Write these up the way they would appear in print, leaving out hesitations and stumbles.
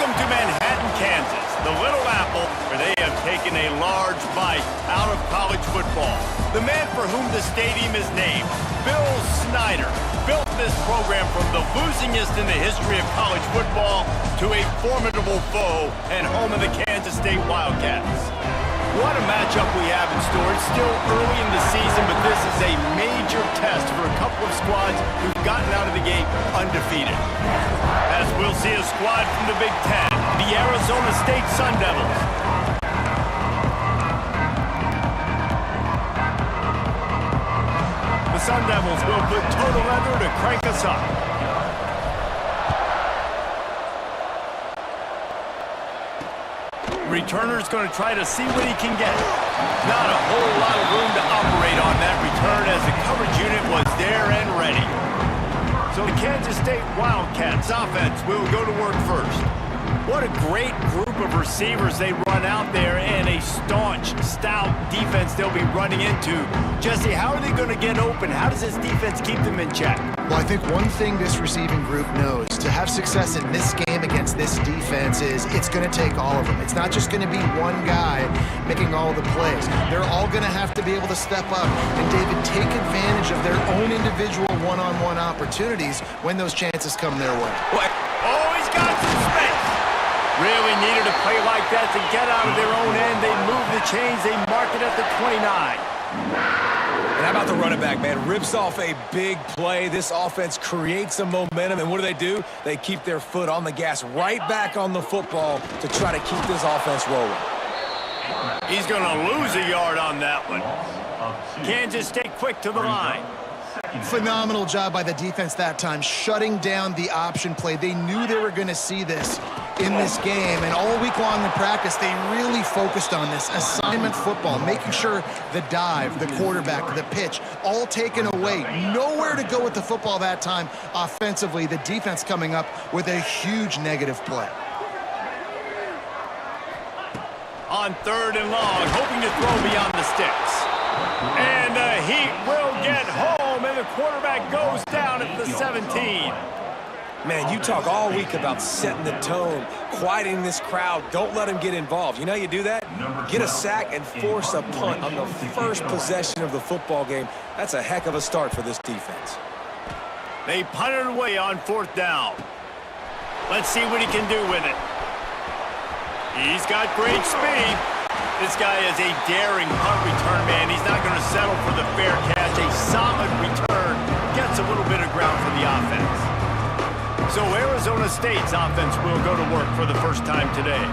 Welcome to Manhattan, Kansas, the Little Apple, where they have taken a large bite out of college football. The man for whom the stadium is named, Bill Snyder, built this program from the losingest in the history of college football to a formidable foe and home of the Kansas State Wildcats. What a matchup we have in store. It's still early in the season, but this is a major test for a couple of squads who've gotten out of the gate undefeated. As we'll see a squad from the Big Ten, the Arizona State Sun Devils. The Sun Devils will put total leather to crank us up. Returner's going to try to see what he can get. Not a whole lot of room to operate on that return as the coverage unit was there and ready. So the Kansas State Wildcats offense will go to work first. What a great group of receivers they run out there and a staunch, stout defense they'll be running into. Jesse, how are they going to get open? How does this defense keep them in check? Well, I think one thing this receiving group knows to have success in this game against this defense is it's going to take all of them. It's not just going to be one guy making all the plays. They're all going to have to be able to step up and, David, take advantage of their own individual one-on-one opportunities when those chances come their way. Oh, he's got some space. Really needed a play like that to get out of their own end. They move the chains. They mark it at the 29. And how about the running back, man? Rips off a big play. This offense creates some momentum. And what do? They keep their foot on the gas right back on the football to try to keep this offense rolling. He's going to lose a yard on that one. Kansas State quick to the line. Phenomenal job by the defense that time, shutting down the option play. They knew they were going to see this in this game, and all week long in practice, they really focused on this assignment football, making sure the dive, the quarterback, the pitch, all taken away. Nowhere to go with the football that time offensively. The defense coming up with a huge negative play. On 3rd and long, hoping to throw beyond the sticks. And the Heat will get home, and the quarterback goes down at the 17. Man, you talk all week about setting the tone, quieting this crowd. Don't let them get involved. You know how you do that? Get a sack and force a punt on the first possession of the football game. That's a heck of a start for this defense. They punted away on 4th down. Let's see what he can do with it. He's got great speed. This guy is a daring punt return man. He's not going to settle for the fair catch. A solid return gets a little bit of ground for the offense. So Arizona State's offense will go to work for the first time today.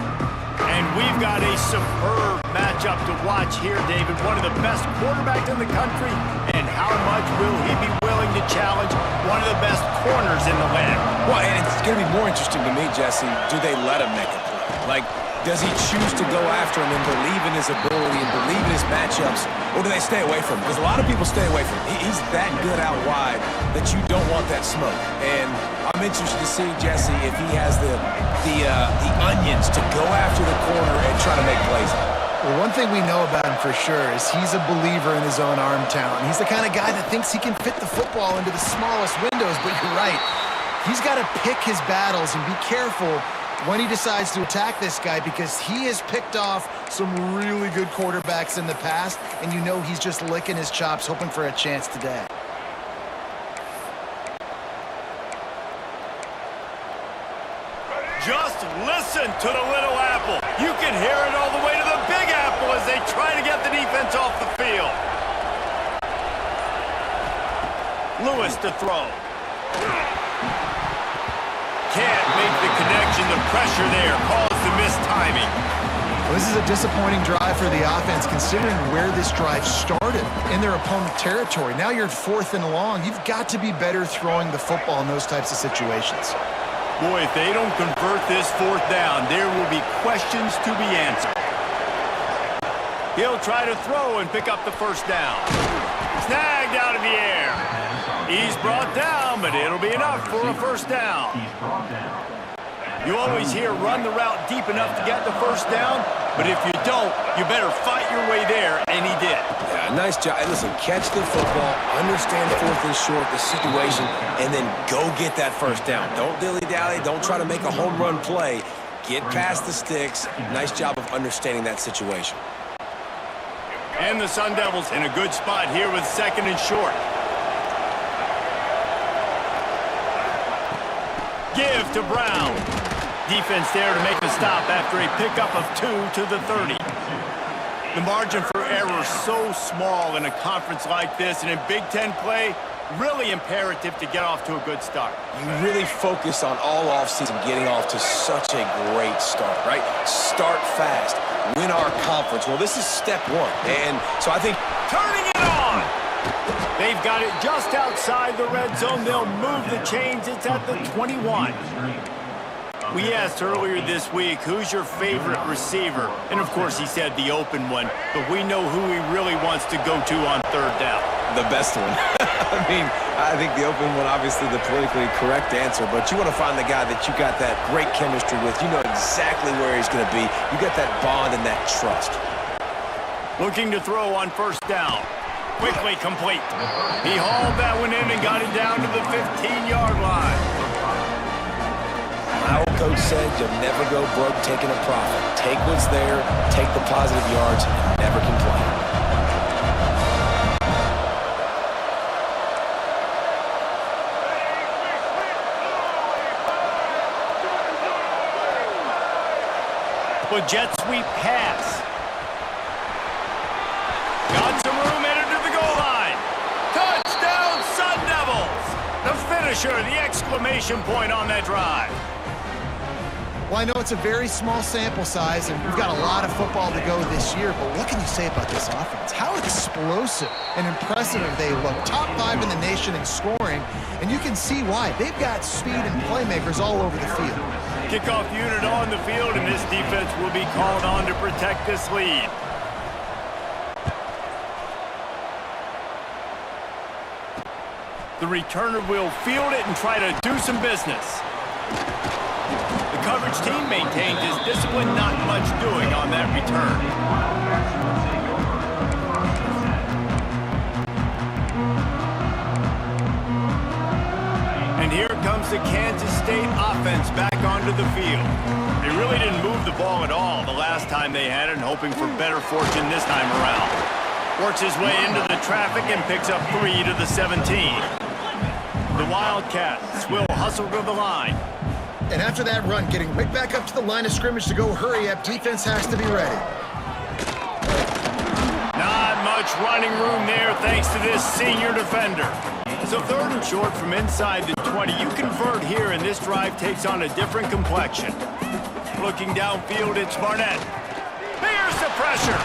And we've got a superb matchup to watch here, David. One of the best quarterbacks in the country. And how much will he be willing to challenge one of the best corners in the land? Well, and it's going to be more interesting to me, Jesse, do they let him make a play? Like, does he choose to go after him and believe in his ability and believe in his matchups, or do they stay away from him? Because a lot of people stay away from him. He's that good out wide that you don't want that smoke. And I'm interested to see, Jesse, if he has the onions to go after the corner and try to make plays. Well, one thing we know about him for sure is he's a believer in his own arm talent. He's the kind of guy that thinks he can fit the football into the smallest windows, but you're right. He's got to pick his battles and be careful when he decides to attack this guy, because he has picked off some really good quarterbacks in the past, and you know he's just licking his chops, hoping for a chance today. Just listen to the Little Apple. You can hear it all the way to the Big Apple as they try to get the defense off the field. Lewis to throw. Can't make the connection. The pressure there caused the missed timing. Well, this is a disappointing drive for the offense, considering where this drive started in their opponent territory. Now you're at 4th and long. You've got to be better throwing the football in those types of situations. Boy, if they don't convert this 4th down, there will be questions to be answered. He'll try to throw and pick up the 1st down. Snagged out of the air. He's brought down, but it'll be enough for a 1st down. You always hear run the route deep enough to get the 1st down, but if you don't, you better fight your way there, and he did. Yeah, nice job. Listen, catch the football, understand 4th and short, the situation, and then go get that 1st down. Don't dilly-dally. Don't try to make a home run play. Get past the sticks. Nice job of understanding that situation. And the Sun Devils in a good spot here with second and short. Give to Brown. Defense there to make the stop after a pickup of 2 to the 30. The margin for error is so small in a conference like this, and in Big Ten play, really imperative to get off to a good start. You really focus on all offseason getting off to such a great start, right? Start fast. Win our conference. Well, this is step one. And so I think Turning it on! They've got it just outside the red zone. They'll move the chains. It's at the 21. We asked earlier this week, who's your favorite receiver? And, of course, he said the open one. But we know who he really wants to go to on third down. the best one. I mean, I think the open one, obviously the politically correct answer, but you want to find the guy that you got that great chemistry with. You know exactly where he's going to be. You got that bond and that trust. Looking to throw on first down. Quickly complete. He hauled that one in and got it down to the 15-yard line. My old coach said you'll never go broke taking a profit. Take what's there, take the positive yards, and never complain. Well, jet sweep pass. Got some room, headed to the goal line. Touchdown, Sun Devils! The finisher, the exclamation point on that drive. Well, I know it's a very small sample size, and we've got a lot of football to go this year, but what can you say about this offense? How explosive and impressive they look. Top 5 in the nation in scoring, and you can see why. They've got speed and playmakers all over the field. Kickoff unit on the field, and this defense will be called on to protect this lead. The returner will field it and try to do some business. The coverage team maintains his discipline, not much doing on that return. And here comes the Kansas State offense back onto the field. They really didn't move the ball at all the last time they had it, and hoping for better fortune this time around. Works his way into the traffic and picks up 3 to the 17. The Wildcats will hustle to the line. And after that run, getting right back up to the line of scrimmage to go hurry up, defense has to be ready. Not much running room there thanks to this senior defender. So 3rd and short from inside the 20. You convert here, and this drive takes on a different complexion. Looking downfield, it's Barnett. There's the pressure.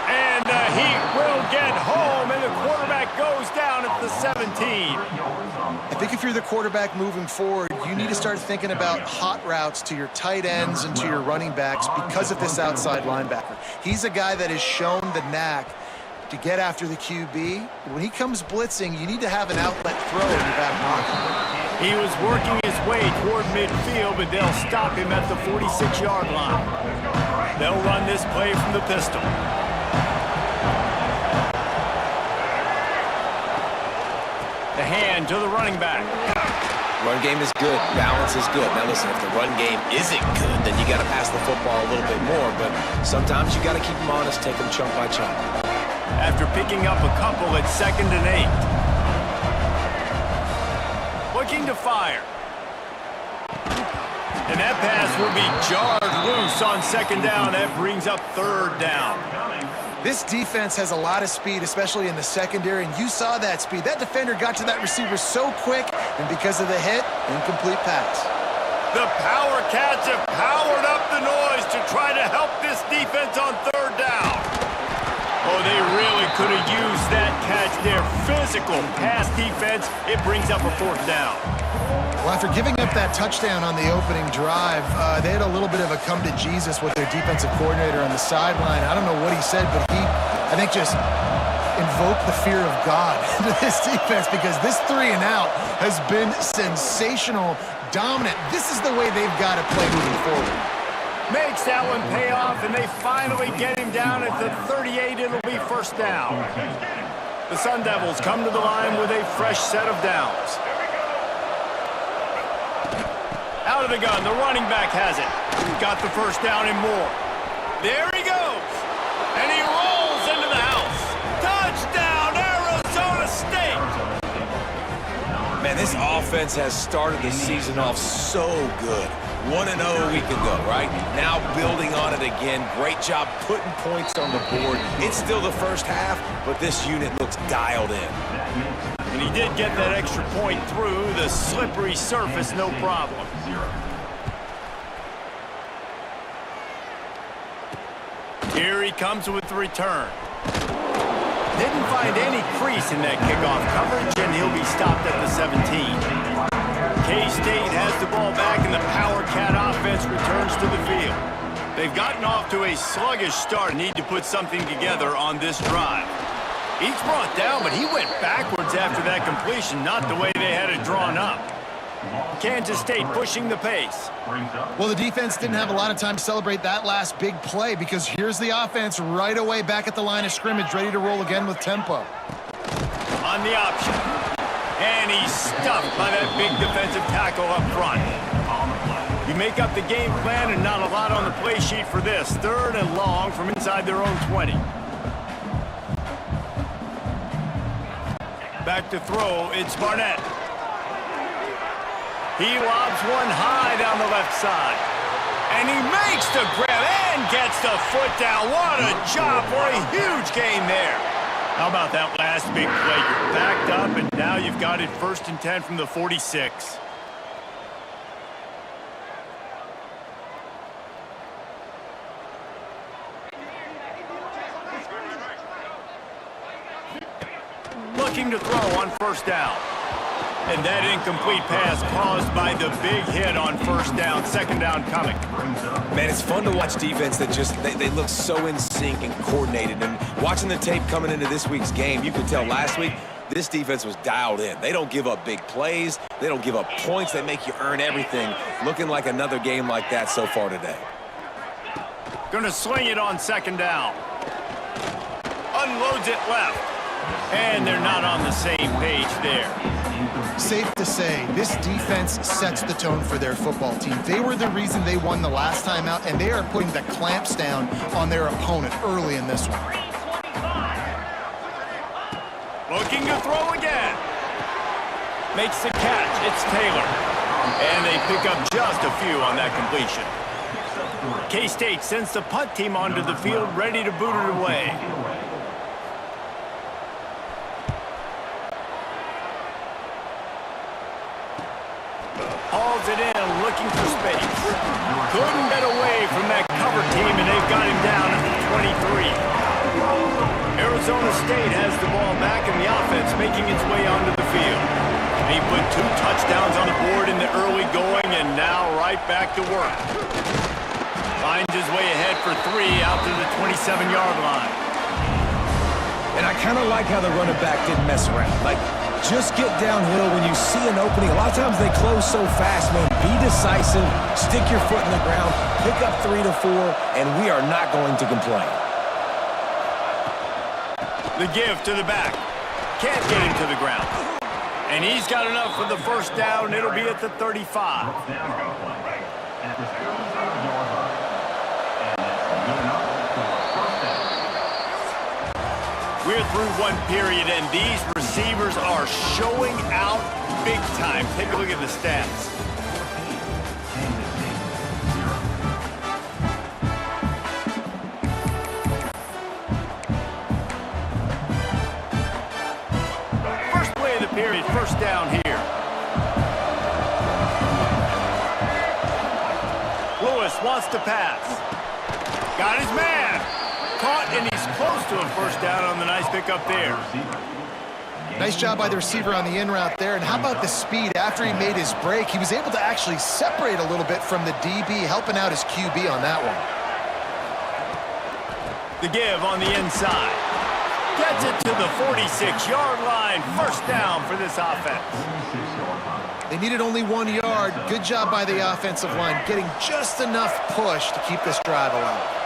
And he will get home, and the quarterback goes down at the 17. I think if you're the quarterback moving forward, you need to start thinking about hot routes to your tight ends and to your running backs because of this outside linebacker. He's a guy that has shown the knack to get after the QB. When he comes blitzing, you need to have an outlet throw in your back pocket. He was working his way toward midfield, but they'll stop him at the 46-yard line. They'll run this play from the pistol. The hand to the running back. Run game is good. Balance is good. Now listen, if the run game isn't good, then you got to pass the football a little bit more. But sometimes you got to keep them honest, take them chunk by chunk. After picking up a couple at 2nd and 8. Looking to fire. And that pass will be jarred loose on 2nd down. That brings up 3rd down. This defense has a lot of speed, especially in the secondary, and you saw that speed. That defender got to that receiver so quick, and because of the hit, incomplete pass. The Power Cats have powered up the noise to try to help this defense on 3rd down. Oh, they really could have used that catch there. Physical pass defense. It brings up a 4th down. Well, after giving up that touchdown on the opening drive, they had a little bit of a come to Jesus with their defensive coordinator on the sideline. I don't know what he said, but he, I think, just invoked the fear of God into this defense because this 3 and out has been sensational, dominant. This is the way they've got to play moving forward. Makes that one pay off, and they finally get him down at the 38. It'll be 1st down. The Sun Devils come to the line with a fresh set of downs. Out of the gun, the running back has it. Got the first down and more. There he goes. And he rolls into the house. Touchdown, Arizona State. Man, this offense has started the season off so good. 1-0 a week ago, right? Now building on it again. Great job putting points on the board. It's still the first half, but this unit looks dialed in. And he did get that extra point through the slippery surface, no problem. Here he comes with the return. Didn't find any crease in that kickoff coverage, and he'll be stopped at the 17. K-State has the ball back, and the Power Cat offense returns to the field. They've gotten off to a sluggish start and need to put something together on this drive. He's brought down, but he went backwards after that completion, not the way they had it drawn up. Kansas State pushing the pace. Well, the defense didn't have a lot of time to celebrate that last big play because here's the offense right away back at the line of scrimmage, ready to roll again with tempo. On the option. And he's stuffed by that big defensive tackle up front. You make up the game plan and not a lot on the play sheet for this. 3rd and long from inside their own 20. Back to throw, it's Barnett. He lobs one high down the left side. And he makes the grab and gets the foot down. What a job for a huge gain there. How about that last big play? You're backed up, and now you've got it 1st and 10 from the 46. Looking to throw on 1st down. And that incomplete pass caused by the big hit on 1st down. 2nd down coming. Man, it's fun to watch defense that just, they look so in sync and coordinated. And watching the tape coming into this week's game, you could tell last week, this defense was dialed in. They don't give up big plays. They don't give up points. They make you earn everything. Looking like another game like that so far today. Gonna sling it on 2nd down. Unloads it left. And they're not on the same page there. Safe to say, this defense sets the tone for their football team. They were the reason they won the last time out, and they are putting the clamps down on their opponent early in this one. Looking to throw again. Makes the catch. It's Taylor. And they pick up just a few on that completion. K-State sends the punt team onto the field, ready to boot it away. Hauls it in, looking for space. Couldn't get away from that cover team, and they've got him down at the 23. Arizona State has the ball back, and the offense making its way onto the field. He put 2 touchdowns on the board in the early going, and now right back to work. Finds his way ahead for 3 out to the 27-yard line. And I kind of like how the running back didn't mess around. Like, just get downhill when you see an opening. A lot of times they close so fast, man. Be decisive, stick your foot in the ground, pick up 3 to 4, and we are not going to complain. The give to the back. Can't get him to the ground. And he's got enough for the 1st down. It'll be at the 35. We're through 1 period, and these receivers are showing out big time. Take a look at the stats. First play of the period, 1st down here. Lewis wants to pass. Got his man. Caught, and he's close to a 1st down on the nice pickup there. Nice job by the receiver on the in route there. And how about the speed? After he made his break, he was able to actually separate a little bit from the DB, helping out his QB on that one. The give on the inside. Gets it to the 46-yard line. 1st down for this offense. They needed only 1 yard. Good job by the offensive line, getting just enough push to keep this drive alive.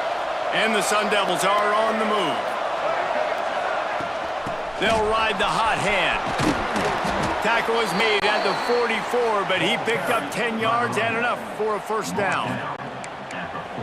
And the Sun Devils are on the move. They'll ride the hot hand. Tackle was made at the 44, but he picked up 10 yards and enough for a first down.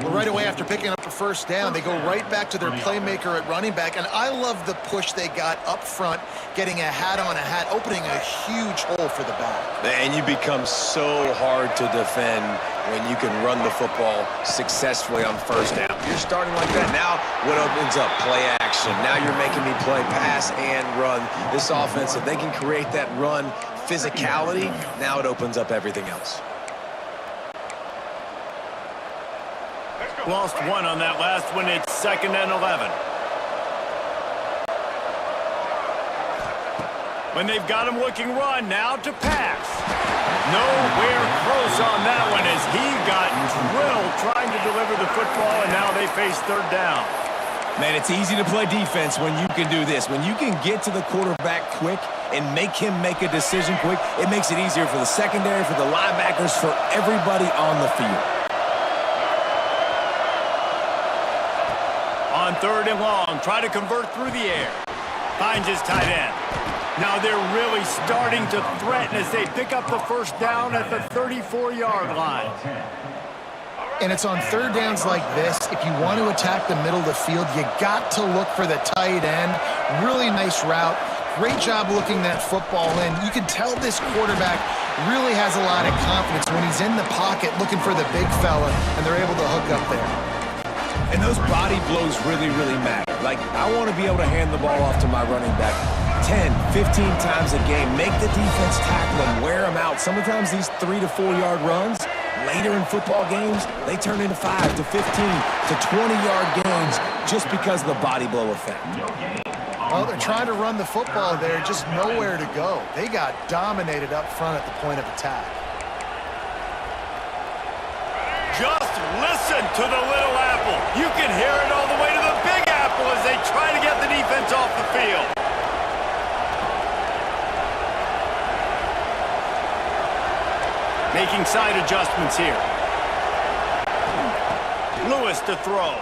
Well, right away after picking up the first down, they go right back to their playmaker at running back, and I love the push they got up front, getting a hat on a hat, opening a huge hole for the back. And you become so hard to defend when you can run the football successfully on first down. You're starting like that. Now what opens up? Play action. Now you're making me play pass and run. This offense, if they can create that run physicality, now it opens up everything else. Lost one on that last one. It's 2nd and 11. When they've got him looking run, now to pass. Nowhere close on that one as he got drilled trying to deliver the football, and now they face 3rd down. Man, it's easy to play defense when you can do this. When you can get to the quarterback quick and make him make a decision quick, it makes it easier for the secondary, for the linebackers, for everybody on the field. On 3rd and long, try to convert through the air. Finds his tight end. Now they're really starting to threaten as they pick up the first down at the 34-yard line. And it's on 3rd downs like this, if you want to attack the middle of the field, you got to look for the tight end. Really nice route. Great job looking that football in. You can tell this quarterback really has a lot of confidence when he's in the pocket looking for the big fella, and they're able to hook up there. And those body blows really, really matter. Like, I want to be able to hand the ball off to my running back 10, 15 times a game. Make the defense tackle him, wear him out. Sometimes these 3 to 4 yard runs, later in football games, they turn into 5 to 15 to 20-yard gains just because of the body blow effect. Well, they're trying to run the football there, just nowhere to go. They got dominated up front at the point of attack. Just listen to the little apple. You can hear it all the way to the big apple as they try to get the defense off the field. Making side adjustments here. Lewis to throw.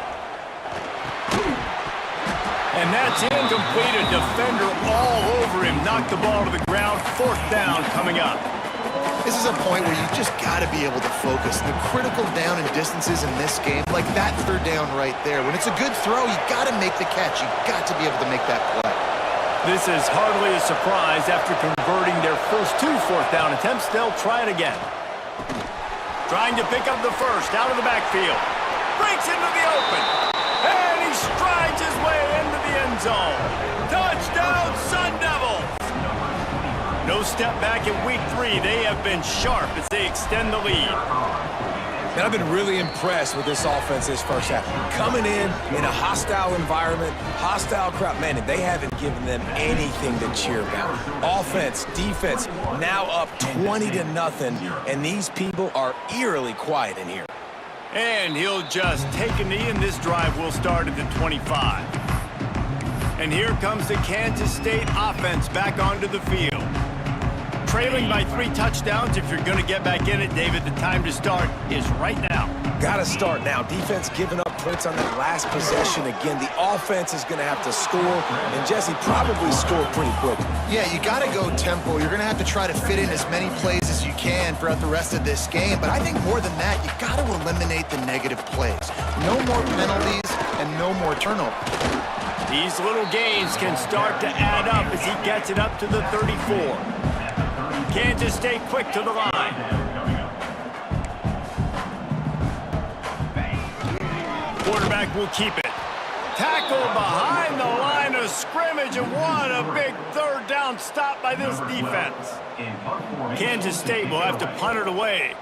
And that's incomplete. A defender all over him. Knocked the ball to the ground. 4th down coming up. This is a point where you just got to be able to focus. The critical down and distances in this game, like that 3rd down right there. When it's a good throw, you got to make the catch. You got to be able to make that play. This is hardly a surprise. After converting their first 2 4th down attempts, they'll try it again. Trying to pick up the first out of the backfield. Breaks into the open. And he strides his way into the end zone. Touchdown, Sun Devils! No step back in week 3. They have been sharp as they extend the lead. And I've been really impressed with this offense this first half. Coming in a hostile environment, hostile crowd. Man, they haven't given them anything to cheer about. Offense, defense, now up 20-0, and these people are eerily quiet in here. And he'll just take a knee, and this drive will start at the 25. And here comes the Kansas State offense back onto the field. Trailing by 3 touchdowns. If you're going to get back in it, David, the time to start is right now. Got to start now. Defense giving up points on that last possession. Again, the offense is going to have to score, and Jesse probably scored pretty quick. Yeah, you got to go tempo. You're going to have to try to fit in as many plays as you can throughout the rest of this game. But I think more than that, you got to eliminate the negative plays. No more penalties and no more turnovers. These little gains can start to add up as he gets it up to the 34. Kansas State quick to the line. Quarterback will keep it. Tackle behind the line of scrimmage, and what a big 3rd down stop by this defense. Kansas State will have to punt it away.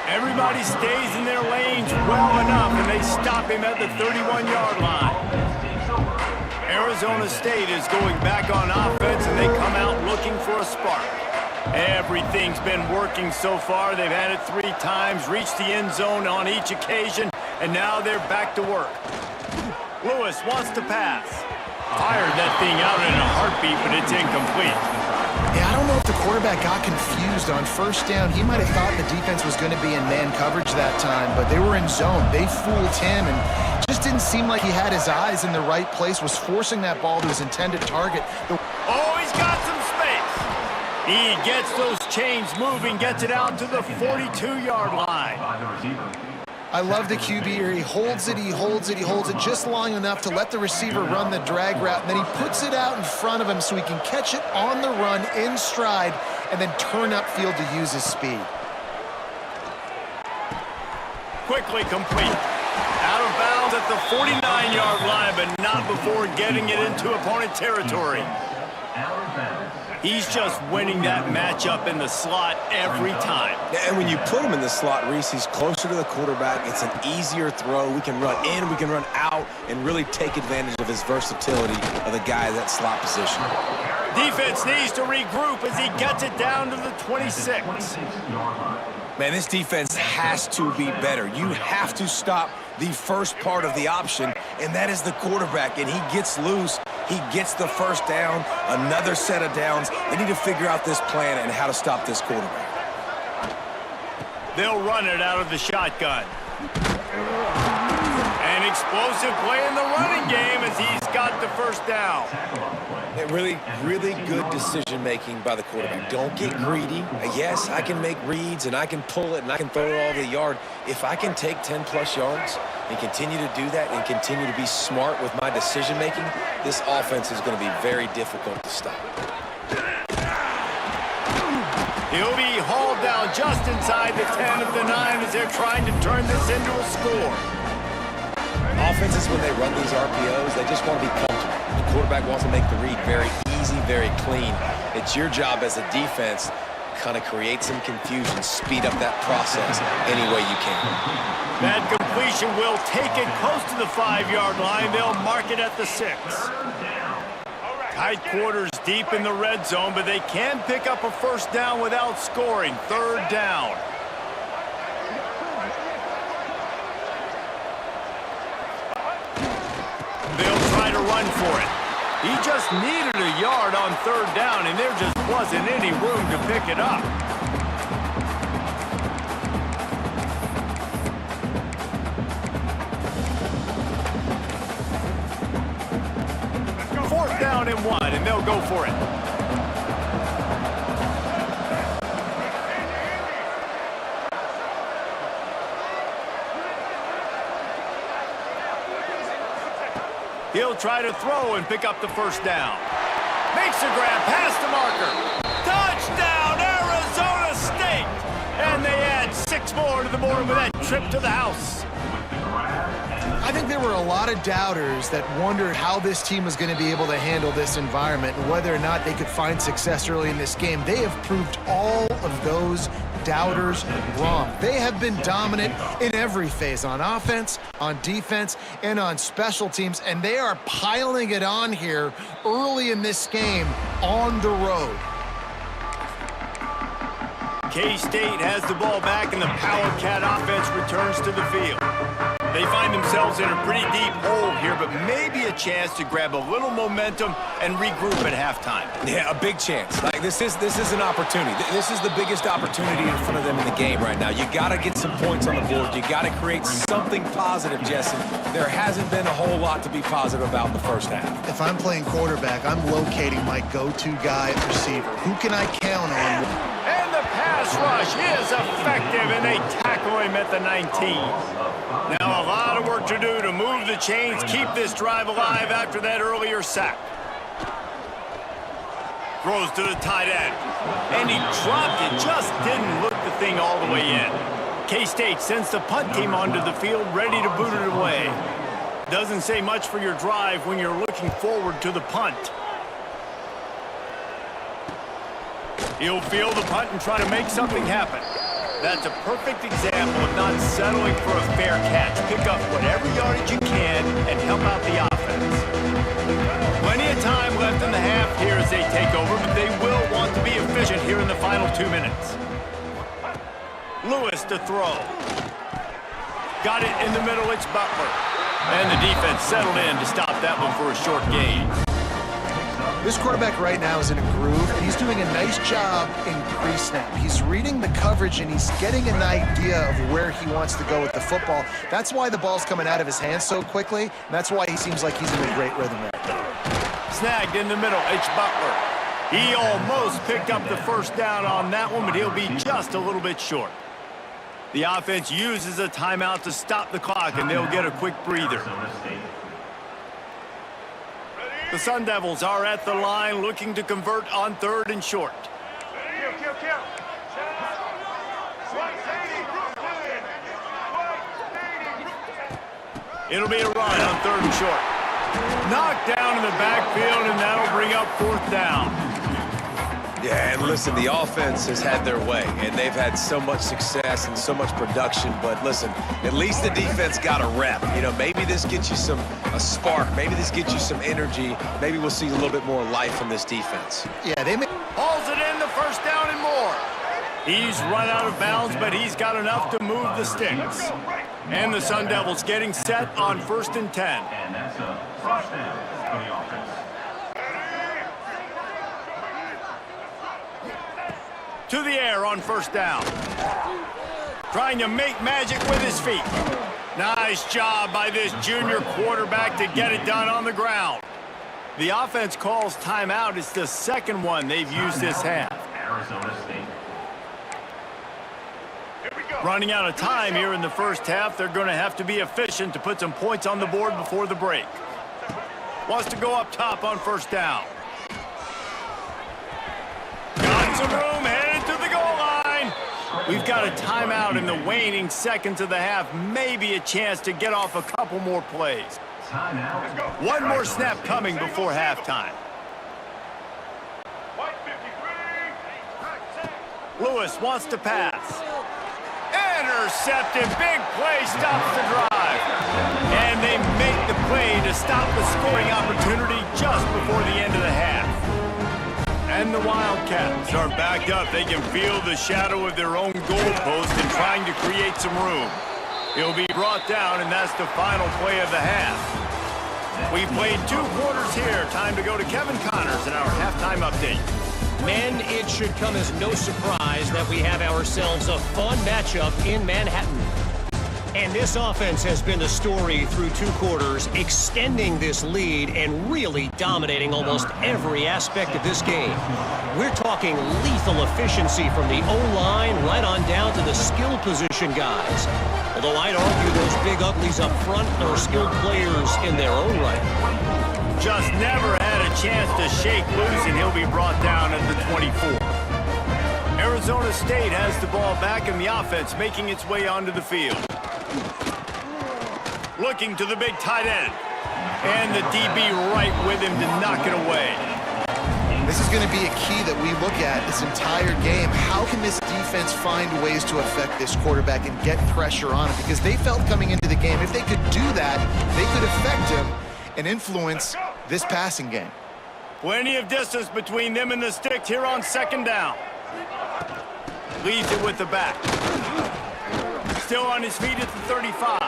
Everybody stays in their lanes well enough, and they stop him at the 31-yard line. Arizona State is going back on offense, and they come out looking for a spark. Everything's been working so far. They've had it 3 times, reached the end zone on each occasion, and now they're back to work. Lewis wants to pass. Fired that thing out in a heartbeat, but it's incomplete. Yeah, I don't know if the quarterback got confused on first down. He might have thought the defense was going to be in man coverage that time, but they were in zone. They fooled him, and Just didn't seem like he had his eyes in the right place, was forcing that ball to his intended target. Oh, he's got some space. He gets those chains moving, gets it out to the 42-yard line. I love the QB here. He holds it, he holds it, he holds it just long enough to let the receiver run the drag route, and then he puts it out in front of him so he can catch it on the run in stride and then turn upfield to use his speed. Quickly complete. Out of bounds at the 49-yard line, but not before getting it into opponent territory. He's just winning that matchup in the slot every time. And when you put him in the slot, Reese, he's closer to the quarterback. It's an easier throw. We can run in, we can run out, and really take advantage of his versatility of the guy in that slot position. Defense needs to regroup as he gets it down to the 26. Man, this defense has to be better. You have to stop the first part of the option, and that is the quarterback. And he gets loose. He gets the first down, another set of downs. They need to figure out this plan and how to stop this quarterback. They'll run it out of the shotgun. An explosive play in the running game as he's got the first down. Really, really good decision-making by the quarterback. Don't get greedy. Yes, I can make reads, and I can pull it, and I can throw it all the yard. If I can take 10-plus yards and continue to do that and continue to be smart with my decision-making, this offense is going to be very difficult to stop. He'll be hauled down just inside the 10 of the 9 as they're trying to turn this into a score. Offenses, when they run these RPOs, they just want to be comfortable. The quarterback wants to make the read very easy, very clean. It's your job as a defense to kind of create some confusion, speed up that process any way you can. That completion will take it close to the 5-yard line. They'll mark it at the 6. Tight quarters deep in the red zone, but they can pick up a first down without scoring. 3rd down. They'll try to run for it. He just needed a yard on 3rd down, and there just wasn't any room to pick it up. Fourth down and 1, and they'll go for it. He'll try to throw and pick up the first down. Makes a grab past the marker. Touchdown, Arizona State! And they add 6 more to the board with that trip to the house. I think there were a lot of doubters that wondered how this team was going to be able to handle this environment and whether or not they could find success early in this game. They have proved all of those doubters wrong. They have been dominant in every phase, on offense, on defense, and on special teams, and they are piling it on here early in this game on the road. K-State has the ball back, and the Power Cat offense returns to the field. They find themselves in a pretty deep hole here, but maybe a chance to grab a little momentum and regroup at halftime. Yeah, a big chance. Like this is an opportunity. This is the biggest opportunity in front of them in the game right now. You got to get some points on the board. You got to create something positive, Jesse. There hasn't been a whole lot to be positive about in the first half. If I'm playing quarterback, I'm locating my go-to guy at receiver. Who can I count on? And the pass rush is effective, and they tackle him at the 19. Now a lot of work to do to move the chains, keep this drive alive after that earlier sack. Throws to the tight end. And he dropped it, just didn't look the thing all the way in. K-State sends the punt team onto the field, ready to boot it away. Doesn't say much for your drive when you're looking forward to the punt. He'll field the punt and try to make something happen. That's a perfect example of not settling for a fair catch. Pick up whatever yardage you can and help out the offense. Plenty of time left in the half here as they take over, but they will want to be efficient here in the final 2 minutes. Lewis to throw. Got it in the middle, it's Butler. And the defense settled in to stop that one for a short gain. This quarterback right now is in a groove, and he's doing a nice job in pre-snap. He's reading the coverage, and he's getting an idea of where he wants to go with the football. That's why the ball's coming out of his hands so quickly, and that's why he seems like he's in a great rhythm right now. Snagged in the middle, it's Butler. He almost picked up the first down on that one, but he'll be just a little bit short. The offense uses a timeout to stop the clock, and they'll get a quick breather. The Sun Devils are at the line looking to convert on 3rd and short. It'll be a run on 3rd and short. Knocked down in the backfield, and that'll bring up 4th down. Yeah, and listen, the offense has had their way, and they've had so much success and so much production. But listen, at least the defense got a rep. You know, maybe this gets you a spark. Maybe this gets you some energy. Maybe we'll see a little bit more life from this defense. Yeah, they may... Hauls it in, the first down and more. He's run out of bounds, but he's got enough to move the sticks. And the Sun Devils getting set on 1st and 10. And that's a first down for the offense. To the air on 1st down. Trying to make magic with his feet. Nice job by this junior quarterback to get it done on the ground. The offense calls timeout. It's the second one they've used this half. Arizona State. Running out of time here in the first half. They're going to have to be efficient to put some points on the board before the break. Wants to go up top on 1st down. Got some room, headed to the goal line. We've got a timeout in the waning seconds of the half. Maybe a chance to get off a couple more plays. One more snap coming before halftime. Lewis wants to pass. Intercepted. Big play stops the drive. And they make the play to stop the scoring opportunity just before the end of the half. And the Wildcats are backed up. They can feel the shadow of their own goalpost and trying to create some room. He'll be brought down, and that's the final play of the half. We played 2 quarters here. Time to go to Kevin Connors in our halftime update. Men, it should come as no surprise that we have ourselves a fun matchup in Manhattan. And this offense has been the story through 2 quarters, extending this lead and really dominating almost every aspect of this game. We're talking lethal efficiency from the O-line right on down to the skill position guys. Although I'd argue those big uglies up front are skilled players in their own right. Just never had a chance to shake loose, and he'll be brought down at the 24. Arizona State has the ball back, and the offense making its way onto the field. Looking to the big tight end. And the DB right with him to knock it away. This is going to be a key that we look at this entire game. How can this defense find ways to affect this quarterback and get pressure on him? Because they felt coming into the game, if they could do that, they could affect him and influence this passing game. Plenty of distance between them and the sticks here on 2nd down. Leads it with the back. Still on his feet at the 35.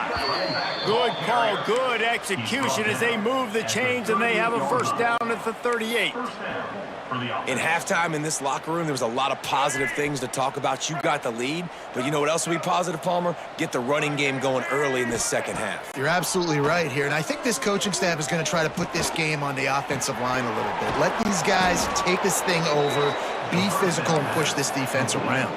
Good call, good execution as they move the chains, and they have a 1st down at the 38. In halftime in this locker room, there was a lot of positive things to talk about. You got the lead, but you know what else will be positive, Palmer? Get the running game going early in this second half. You're absolutely right here, and I think this coaching staff is going to try to put this game on the offensive line a little bit. Let these guys take this thing over, be physical, and push this defense around.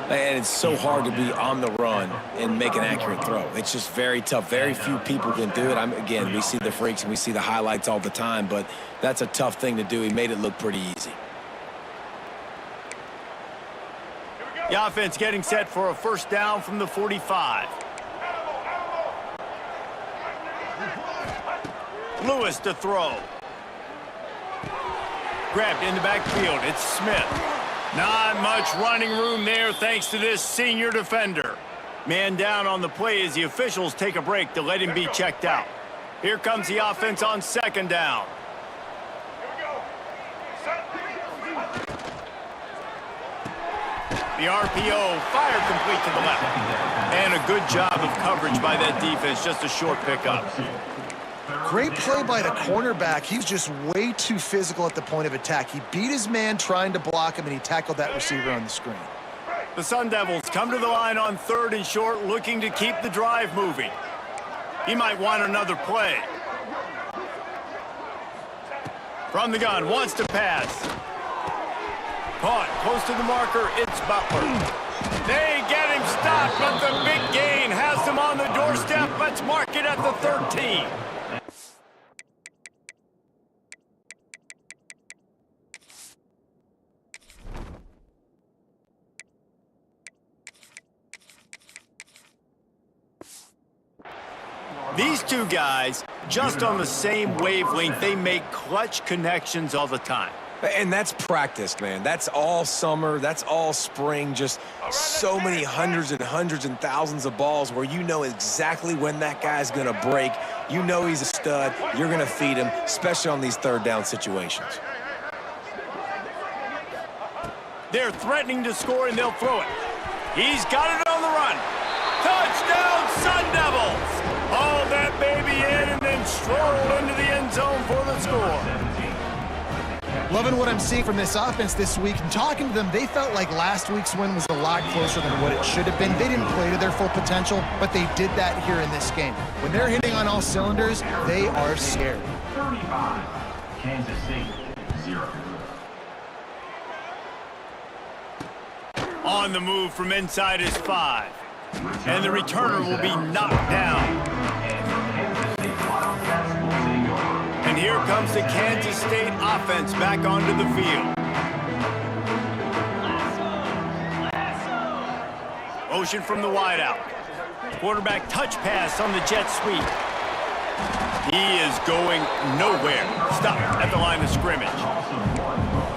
And it's so hard to be on the run and make an accurate throw. It's just very tough. Very few people can do it. Again, we see the freaks and we see the highlights all the time, but that's a tough thing to do. He made it look pretty easy. The offense getting set for a 1st down from the 45. Lewis to throw. Grabbed in the backfield. It's Smith. Not much running room there thanks to this senior defender. Man down on the play as the officials take a break to let him be checked out. Here comes the offense on 2nd down. The RPO, fire complete to the left. And a good job of coverage by that defense, just a short pickup. Great play by the cornerback. He's just way too physical at the point of attack. He beat his man trying to block him, and he tackled that receiver on the screen. The Sun Devils come to the line on 3rd and short, looking to keep the drive moving. He might want another play. From the gun, wants to pass. Caught, close to the marker, it's Butler. They get him stopped, but the big gain has them on the doorstep. Let's mark it at the 13. These two guys, just on the same wavelength, they make clutch connections all the time. And that's practice, man. That's all summer. That's all spring. Just so many hundreds and hundreds and thousands of balls where you know exactly when that guy's going to break. You know he's a stud. You're going to feed him, especially on these 3rd down situations. They're threatening to score, and they'll throw it. He's got it on the run. Touchdown, Sun Devils! Haul that baby in and then stroll into the end zone for the score. Loving what I'm seeing from this offense this week. And talking to them, they felt like last week's win was a lot closer than what it should have been. They didn't play to their full potential, but they did that here in this game. When they're hitting on all cylinders, they are scared. 35, Kansas City, 0. On the move from inside is 5. And the returner will be knocked down. And here comes the Kansas State offense back onto the field. Motion from the wideout. Quarterback touch pass on the jet sweep. He is going nowhere. Stop at the line of scrimmage.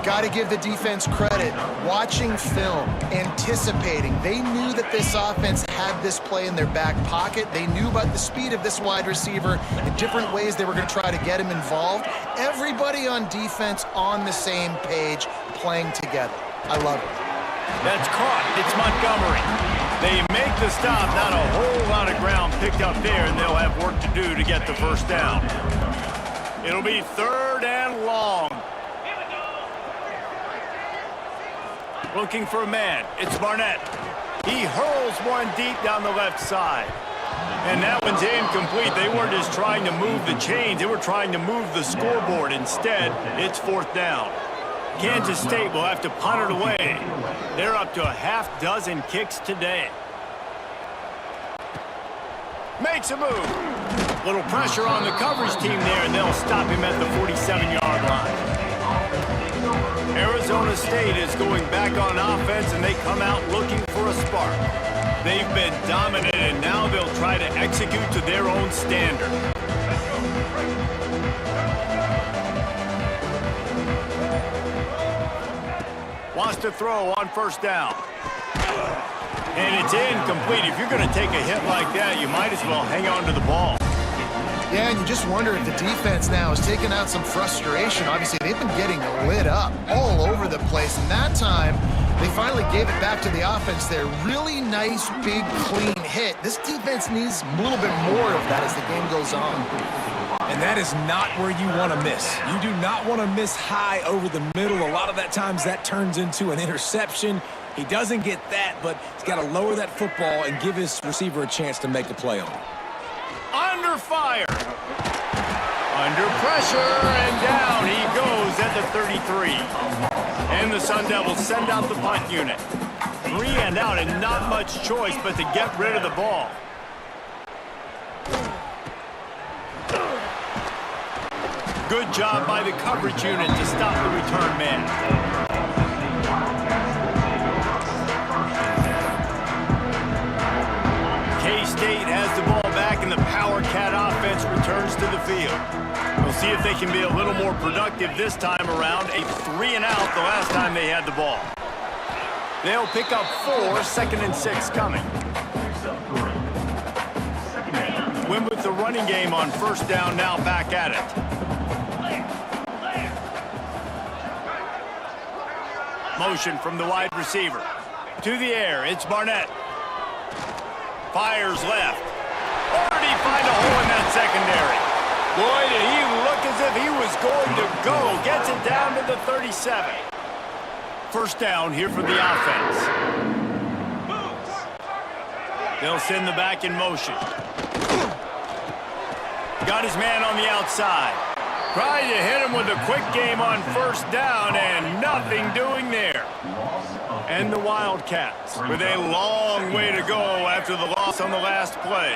Got to give the defense credit. Watching film, anticipating. They knew that this offense had this play in their back pocket. They knew about the speed of this wide receiver, the different ways they were going to try to get him involved. Everybody on defense on the same page, playing together. I love it. That's caught. It's Montgomery. They make the stop. Not a whole lot of ground picked up there, and they'll have work to do to get the first down. It'll be 3rd and long. Looking for a man. It's Barnett. He hurls one deep down the left side. And that one's incomplete. They weren't just trying to move the chains. They were trying to move the scoreboard. Instead, it's 4th down. Kansas State will have to punt it away. They're up to a half-dozen kicks today. Makes a move. Little pressure on the coverage team there, and they'll stop him at the 47-yard line. Arizona State is going back on offense, and they come out looking for a spark. They've been dominant, and now they'll try to execute to their own standard. Wants to throw on 1st down. And it's incomplete. If you're going to take a hit like that, you might as well hang on to the ball. Yeah, and you just wonder if the defense now is taking out some frustration. Obviously, they've been getting lit up all over the place. And that time, they finally gave it back to the offense there. Really nice, big, clean hit. This defense needs a little bit more of that as the game goes on. And that is not where you want to miss. You do not want to miss high over the middle. A lot of that times that turns into an interception. He doesn't get that, but he's got to lower that football and give his receiver a chance to make a play on it. Under fire. Under pressure, and down he goes at the 33. And the Sun Devils send out the punt unit. 3 and out, and not much choice but to get rid of the ball. Good job by the coverage unit to stop the return man. K-State has the ball back, and the Power Cat offense returns to the field. We'll see if they can be a little more productive this time around. A 3 and out the last time they had the ball. They'll pick up 4, 2nd and 6 coming. Win with the running game on 1st down, now back at it. Motion from the wide receiver. To the air, it's Barnett. Fires left. Or did he find a hole in that secondary? Boy, did he look as if he was going to go. Gets it down to the 37. First down here for the offense. They'll send the back in motion. Got his man on the outside. Trying to hit him with a quick game on first down, and nothing doing there. And the Wildcats with a long way to go after the loss on the last play.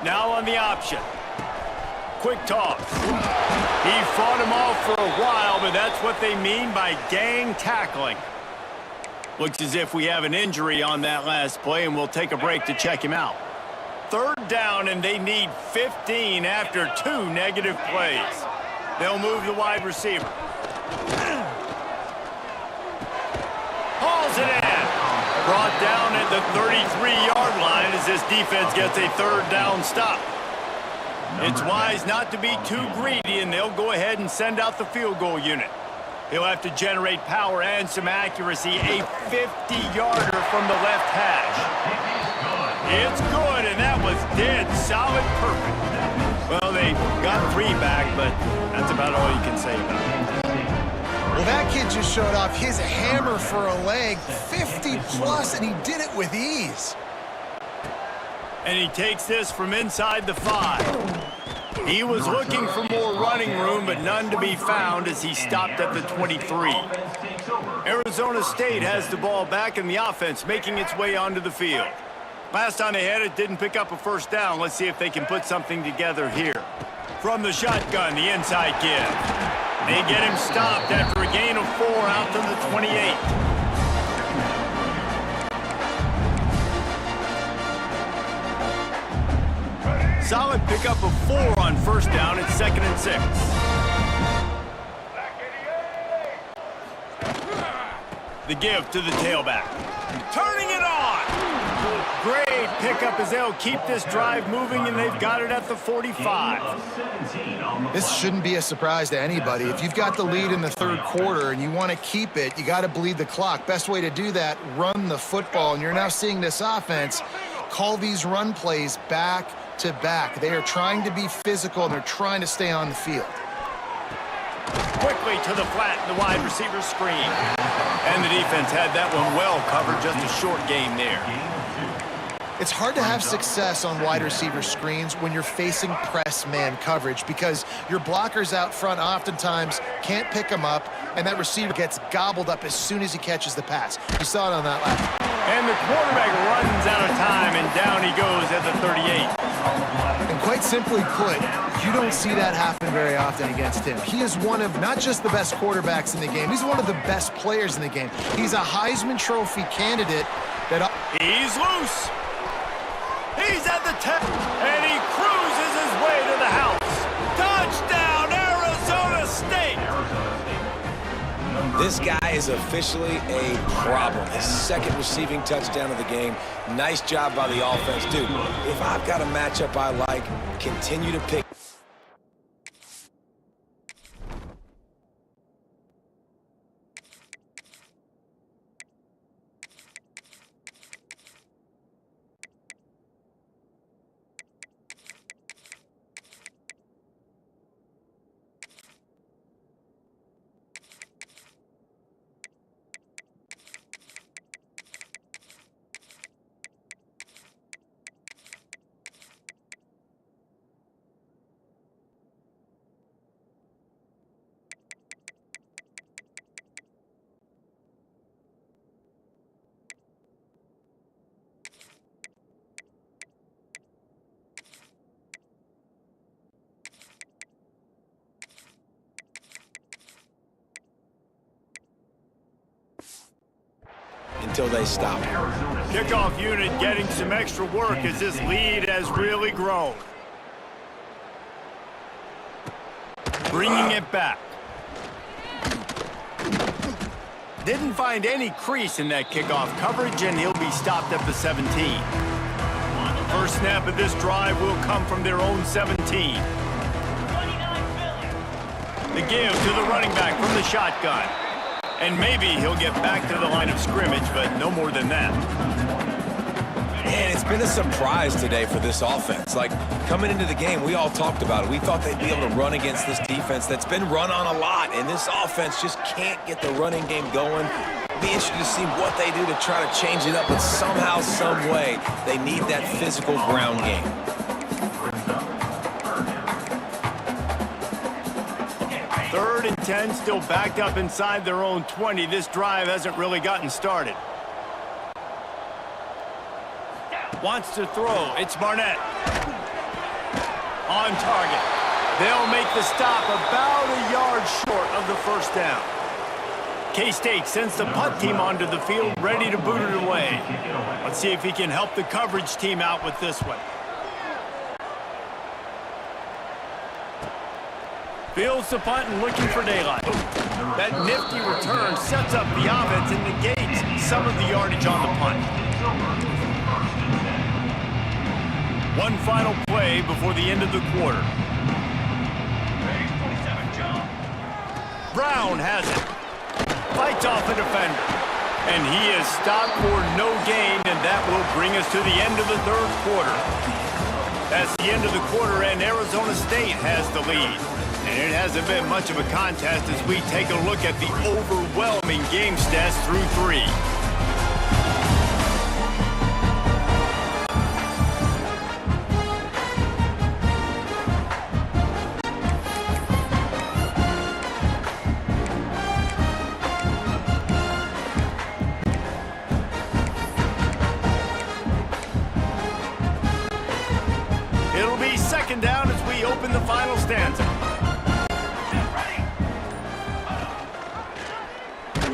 Now on the option. Quick toss. He fought him off for a while, but that's what they mean by gang tackling. Looks as if we have an injury on that last play, and we'll take a break to check him out. Third down, and they need 15 after 2 negative plays. They'll move the wide receiver. Hauls it in. Brought down at the 33-yard line as this defense gets a third down stop. It's wise not to be too greedy, and they'll go ahead and send out the field goal unit. He'll have to generate power and some accuracy. A 50-yarder from the left hash. It's good, and that was dead solid perfect. Well, they got 3 back, but that's about all you can say about it. Well, that kid just showed off his hammer for a leg, 50-plus, and he did it with ease. And he takes this from inside the 5. He was looking for more running room, but none to be found as he stopped at the 23. Arizona State has the ball back in the offense, making its way onto the field. Last time they had it, didn't pick up a first down. Let's see if they can put something together here. From the shotgun, the inside give. They get him stopped after a gain of 4 out to the 28. Solid pickup of 4 on first down. It's 2nd and 6. The give to the tailback. Turning it on. Great pickup as they'll keep this drive moving, and they've got it at the 45. This shouldn't be a surprise to anybody. If you've got the lead in the third quarter and you want to keep it, you got to bleed the clock. Best way to do that, run the football. And you're now seeing this offense call these run plays back to back. They are trying to be physical, and they're trying to stay on the field. Quickly to the flat, the wide receiver screen. And the defense had that one well covered, just a short game there. It's hard to have success on wide receiver screens when you're facing press man coverage because your blockers out front oftentimes can't pick them up, and that receiver gets gobbled up as soon as he catches the pass. You saw it on that last. And the quarterback runs out of time, and down he goes at the 38. And quite simply put, you don't see that happen very often against him. He is one of not just the best quarterbacks in the game, he's one of the best players in the game. He's a Heisman Trophy candidate that... He's loose. He's at the 10, and he cruises his way to the house. Touchdown, Arizona State! This guy is officially a problem. His 2nd receiving touchdown of the game. Nice job by the offense. Dude, if I've got a matchup I like, continue to pick. Until they stop. Kickoff unit getting some extra work as this lead has really grown. Bringing it back. Didn't find any crease in that kickoff coverage, and he'll be stopped at the 17. First snap of this drive will come from their own 17. The give to the running back from the shotgun. And maybe he'll get back to the line of scrimmage, but no more than that. And it's been a surprise today for this offense. Like, coming into the game, we all talked about it. We thought they'd be able to run against this defense that's been run on a lot, and this offense just can't get the running game going. Be interested to see what they do to try to change it up, but somehow, some way, they need that physical ground game. Third and 10, still backed up inside their own 20. This drive hasn't really gotten started. Wants to throw. It's Barnett. On target. They'll make the stop about a yard short of the first down. K-State sends the punt team onto the field, ready to boot it away. Let's see if he can help the coverage team out with this one. Fields the punt and looking for daylight. That nifty return sets up the offense and negates some of the yardage on the punt. One final play before the end of the quarter. Brown has it. Fights off a defender. And he is stopped for no gain, and that will bring us to the end of the third quarter. That's the end of the quarter, and Arizona State has the lead. And it hasn't been much of a contest as we take a look at the overwhelming game stats through 3. It'll be second down as we open the final stanza.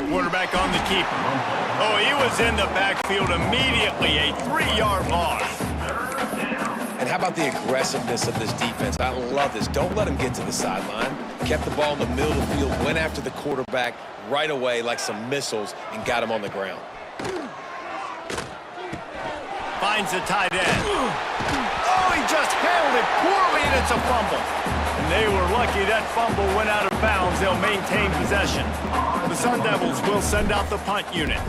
Quarterback on the keeper. Oh, he was in the backfield immediately. A 3-yard loss. And how about the aggressiveness of this defense? I love this. Don't let them get to the sideline. Kept the ball in the middle of the field, went after the quarterback right away like some missiles, and got him on the ground. Finds the tight end. Oh, he just handled it poorly, and it's a fumble. And they were lucky that fumble went out of bounds. They'll maintain possession. The Sun Devils will send out the punt unit.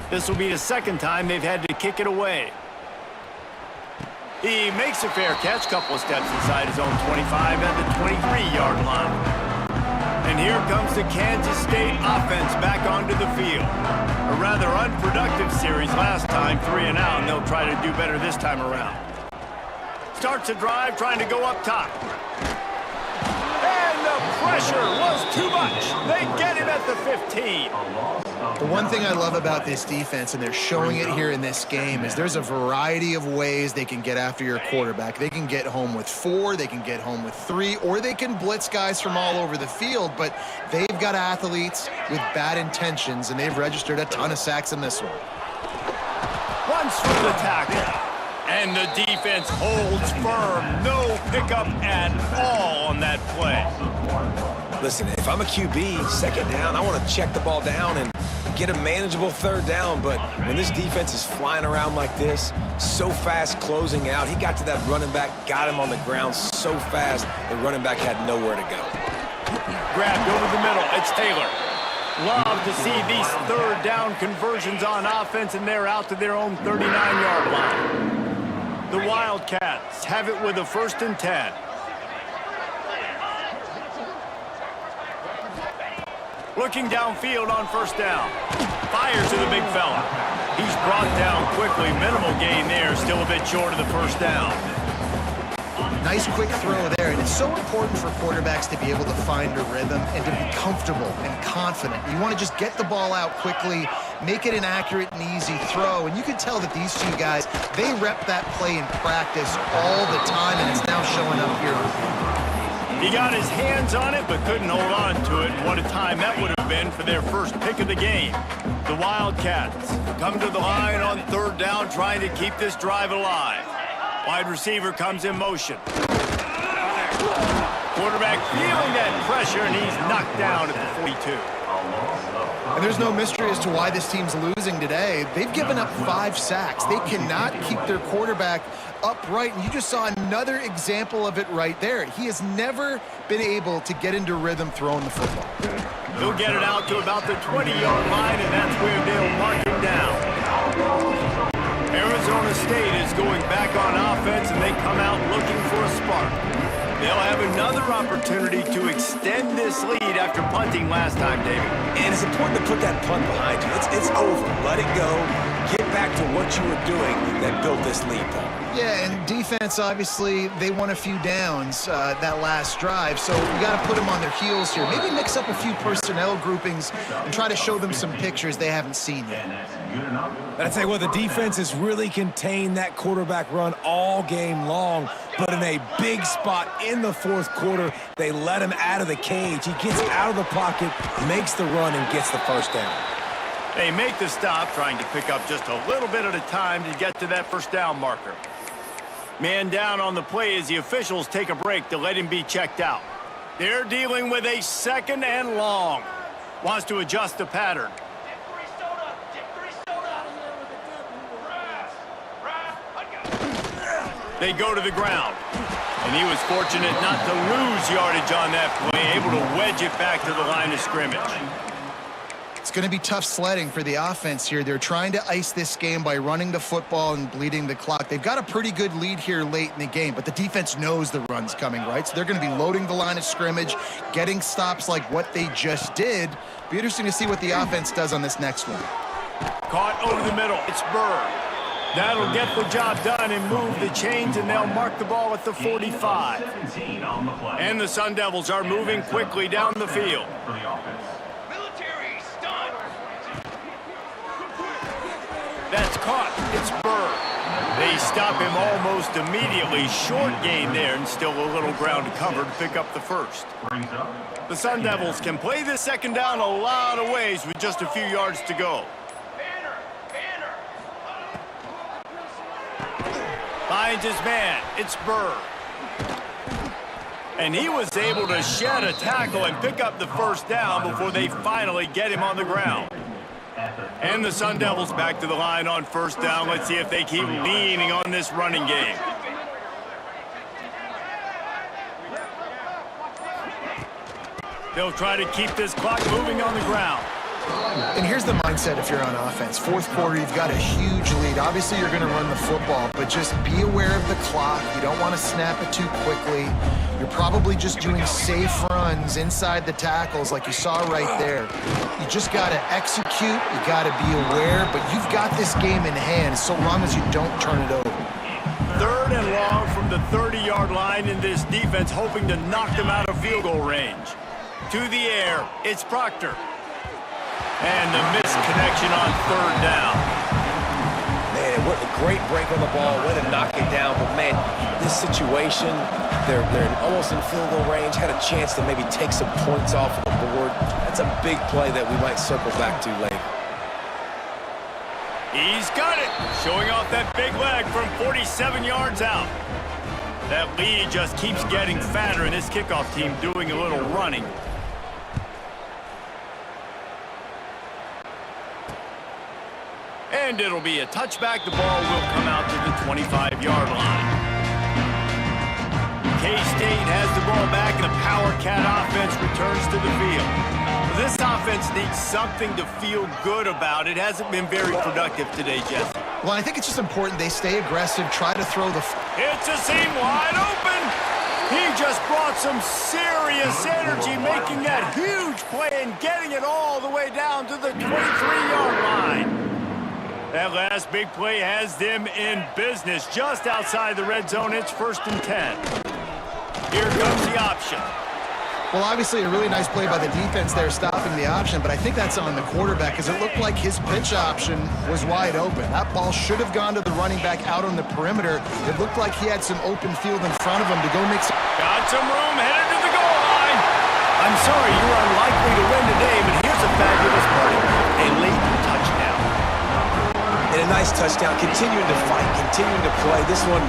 This will be the second time they've had to kick it away. He makes a fair catch, couple of steps inside his own 25 at the 23-yard line. And here comes the Kansas State offense back onto the field. A rather unproductive series last time, 3 and out, and they'll try to do better this time around. Starts a drive trying to go up top. And the pressure was too much. They get him at the 15. The one thing I love about this defense, and they're showing it here in this game, is there's a variety of ways they can get after your quarterback. They can get home with 4, they can get home with 3, or they can blitz guys from all over the field, but they've got athletes with bad intentions, and they've registered a ton of sacks in this one. Runs through the tackle. And the defense holds firm. No pickup at all on that play. Listen, if I'm a QB, second down, I want to check the ball down and get a manageable third down. But when this defense is flying around like this, so fast closing out, he got to that running back, got him on the ground so fast, the running back had nowhere to go. Grabbed over the middle. It's Taylor. Love to see these third down conversions on offense, and they're out to their own 39-yard line. The Wildcats have it with a 1st and 10. Looking downfield on 1st down. Fires to the big fella. He's brought down quickly. Minimal gain there. Still a bit short of the 1st down. Nice quick throw there, and it's so important for quarterbacks to be able to find a rhythm and to be comfortable and confident. You want to just get the ball out quickly, make it an accurate and easy throw, and you can tell that these two guys, they rep that play in practice all the time, and it's now showing up here. He got his hands on it, but couldn't hold on to it. What a time that would have been for their first pick of the game. The Wildcats come to the line on 3rd down, trying to keep this drive alive. Wide receiver comes in motion. Quarterback feeling that pressure, and he's knocked down at the 42. And there's no mystery as to why this team's losing today. They've given up 5 sacks. They cannot keep their quarterback upright, and you just saw another example of it right there. He has never been able to get into rhythm throwing the football. He'll get it out to about the 20-yard line, and that's where they'll mark him down. Arizona State is going back on offense, and they come out looking for a spark. They'll have another opportunity to extend this lead after punting last time, David. And it's important to put that punt behind you. It's over. Let it go. Get back to what you were doing that built this lead, Paul. Yeah, and defense, obviously, they won a few downs that last drive, so you got to put them on their heels here. Maybe mix up a few personnel groupings and try to show them some pictures they haven't seen yet. But I'd say, well, the defense has really contained that quarterback run all game long, but in a big spot in the fourth quarter, they let him out of the cage. He gets out of the pocket, makes the run, and gets the first down. They make the stop, trying to pick up just a little bit at a time to get to that first down marker. Man down on the play as the officials take a break to let him be checked out. They're dealing with a 2nd and long. Wants to adjust the pattern. They go to the ground. And he was fortunate not to lose yardage on that play, able to wedge it back to the line of scrimmage. It's going to be tough sledding for the offense here. They're trying to ice this game by running the football and bleeding the clock. They've got a pretty good lead here late in the game, but the defense knows the run's coming, right? So they're going to be loading the line of scrimmage, getting stops like what they just did. Be interesting to see what the offense does on this next one. Caught over the middle. It's Burr. That'll get the job done and move the chains, and they'll mark the ball at the 45. And the Sun Devils are moving quickly down the field. That's caught. It's Burr. They stop him almost immediately. Short gain there, and still a little ground to cover to pick up the first. The Sun Devils can play this second down a lot of ways with just a few yards to go. Finds his man. It's Burr. And he was able to shed a tackle and pick up the first down before they finally get him on the ground. And the Sun Devils back to the line on first down. Let's see if they keep leaning on this running game. They'll try to keep this clock moving on the ground. And here's the mindset if you're on offense. Fourth quarter, you've got a huge lead. Obviously, you're going to run the football, but just be aware of the clock. You don't want to snap it too quickly. You're probably just doing safe runs inside the tackles like you saw right there. You just got to execute. You got to be aware, but you've got this game in hand so long as you don't turn it over. 3rd and long from the 30-yard line in this defense, hoping to knock them out of field goal range. To the air, it's Proctor. And the missed connection on 3rd down. Man, what a great break on the ball. Way to knock it down. But, man, this situation, they're almost in field goal range. Had a chance to maybe take some points off of the board. That's a big play that we might circle back to later. He's got it. Showing off that big leg from 47 yards out. That lead just keeps getting fatter, and this kickoff team doing a little running. And it'll be a touchback. The ball will come out to the 25-yard line. K-State has the ball back, and the Power Cat offense returns to the field. This offense needs something to feel good about. It hasn't been very productive today, Jesse. Well, I think it's just important they stay aggressive, try to throw the... It's a seam wide open. He just brought some serious energy, making that huge play and getting it all the way down to the 23-yard line. That last big play has them in business just outside the red zone. It's 1st and 10. Here comes the option. Well, obviously a really nice play by the defense there stopping the option, but I think that's on the quarterback because it looked like his pitch option was wide open. That ball should have gone to the running back out on the perimeter. It looked like he had some open field in front of him to go make some... Got some room, headed to the goal line. I'm sorry, you're unlikely to win today, but here's a fabulous play. A late touchdown. And a nice touchdown, continuing to fight, continuing to play. This one,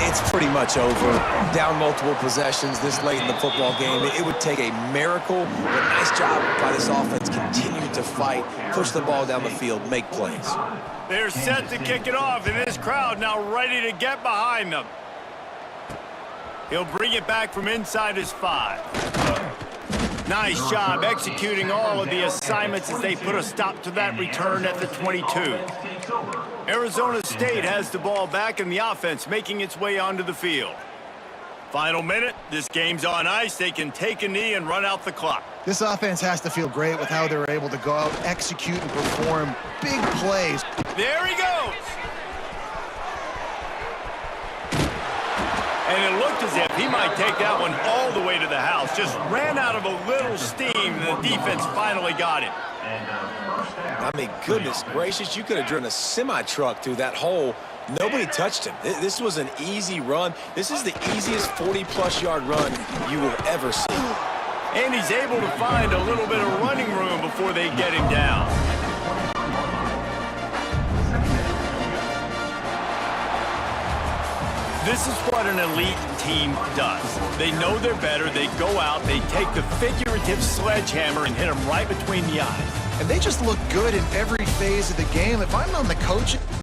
it's pretty much over. Down multiple possessions this late in the football game. It would take a miracle, but nice job by this offense, continuing to fight, push the ball down the field, make plays. They're set to kick it off, and this crowd now ready to get behind them. He'll bring it back from inside his 5. Nice job executing all of the assignments as they put a stop to that return at the 22. Silver. Arizona State has the ball back in the offense, making its way onto the field. Final minute. This game's on ice. They can take a knee and run out the clock. This offense has to feel great with how they're able to go out, execute, and perform big plays. There he goes. And it looked as if he might take that one all the way to the house. Just ran out of a little steam, and the defense finally got him. I mean, goodness gracious, you could have driven a semi-truck through that hole. Nobody touched him. This was an easy run. This is the easiest 40-plus yard run you will ever see. And he's able to find a little bit of running room before they get him down. This is what an elite team does. They know they're better. They go out, they take the figurative sledgehammer and hit him right between the eyes. And they just look good in every phase of the game. If I'm on the coaching